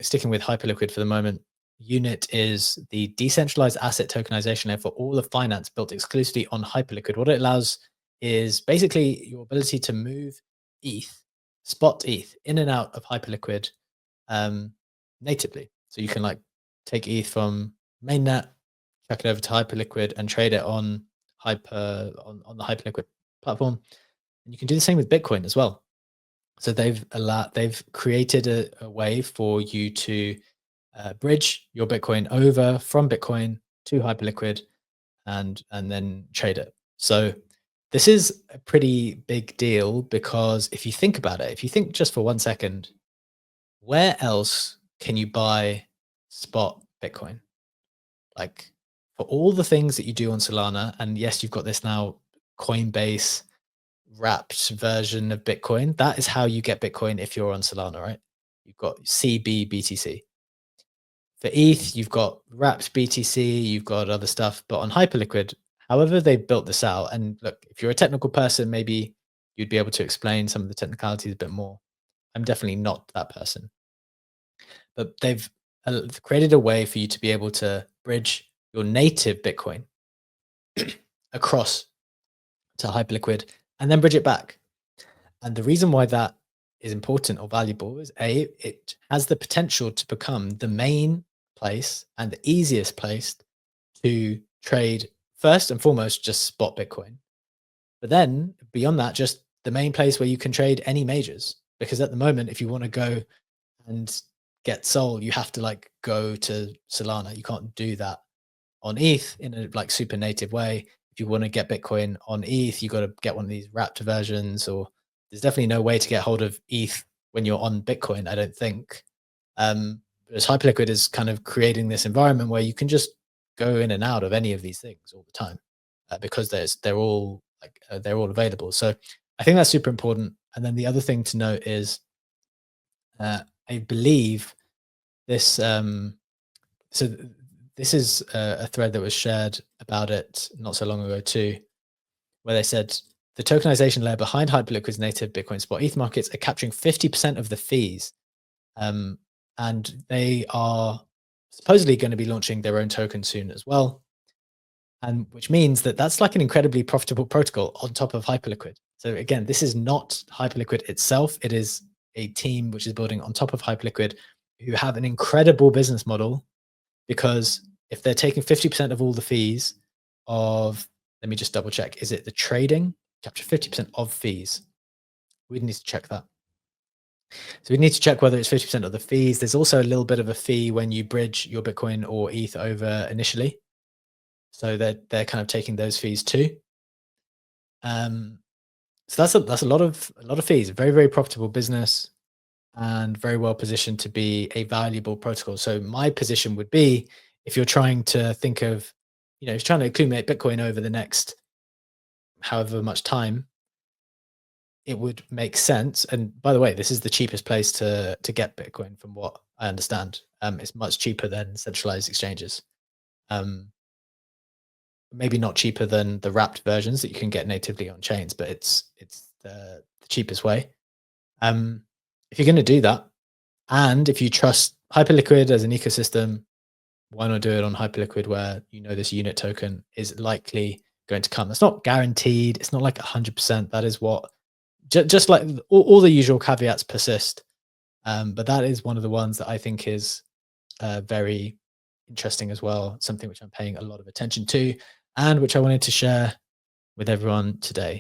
sticking with Hyperliquid for the moment, Unit is the decentralized asset tokenization layer for all of finance built exclusively on Hyperliquid. What it allows is basically your ability to move ETH, spot ETH, in and out of Hyperliquid um, natively. So you can like take ETH from mainnet, chuck it over to Hyperliquid, and trade it on on the Hyperliquid platform. And you can do the same with Bitcoin as well. So they've created a way for you to bridge your Bitcoin over from Bitcoin to Hyperliquid and then trade it. So this is a pretty big deal because if you think about it, if you think just for 1 second, where else can you buy spot Bitcoin? Like for all the things that you do on Solana, and yes, you've got this now Coinbase wrapped version of Bitcoin. That is how you get Bitcoin if you're on Solana, right? You've got CBBTC. For ETH, you've got wrapped BTC, you've got other stuff, but on Hyperliquid, however they've built this out, and look, if you're a technical person, maybe you'd be able to explain some of the technicalities a bit more. I'm definitely not that person, but they've created a way for you to be able to bridge your native Bitcoin across to Hyperliquid and then bridge it back. And the reason why that is important or valuable is it has the potential to become the main place and the easiest place to trade first and foremost just spot Bitcoin. But then beyond that, just the main place where you can trade any majors. Because at the moment, if you want to go and get Sol, you have to like go to Solana. You can't do that on ETH in a like super native way. If you want to get Bitcoin on ETH, you got to get one of these wrapped versions, or there's definitely no way to get hold of ETH when you're on Bitcoin, I don't think. Whereas Hyperliquid is kind of creating this environment where you can just go in and out of any of these things all the time because they're all available. So I think that's super important. And then the other thing to note is I believe this so this is a thread that was shared about it not so long ago too, where they said the tokenization layer behind Hyperliquid's native Bitcoin spot ETH markets are capturing 50% of the fees. And they are supposedly going to be launching their own token soon as well. And which means that that's like an incredibly profitable protocol on top of Hyperliquid. So again, this is not Hyperliquid itself. It is a team which is building on top of Hyperliquid who have an incredible business model, because if they're taking 50% of all the fees of, let me just double check, is it the trading? Capture 50% of fees. We need to check that. So we need to check whether it's 50% of the fees. There's also a little bit of a fee when you bridge your Bitcoin or ETH over initially. So they're kind of taking those fees too. So that's a lot of fees. Very, very profitable business and very well positioned to be a valuable protocol. So my position would be, if you're trying to think of, if you're trying to accumulate Bitcoin over the next however much time, it would make sense. And by the way, this is the cheapest place to get Bitcoin from what I understand. It's much cheaper than centralized exchanges. Maybe not cheaper than the wrapped versions that you can get natively on chains, but it's the cheapest way. If you're going to do that, and if you trust Hyperliquid as an ecosystem, why not do it on Hyperliquid where this unit token is likely going to come? It's not guaranteed. It's not like 100%. That is what, just like all the usual caveats persist. But that is one of the ones that I think is very interesting as well. Something which I'm paying a lot of attention to and which I wanted to share with everyone today.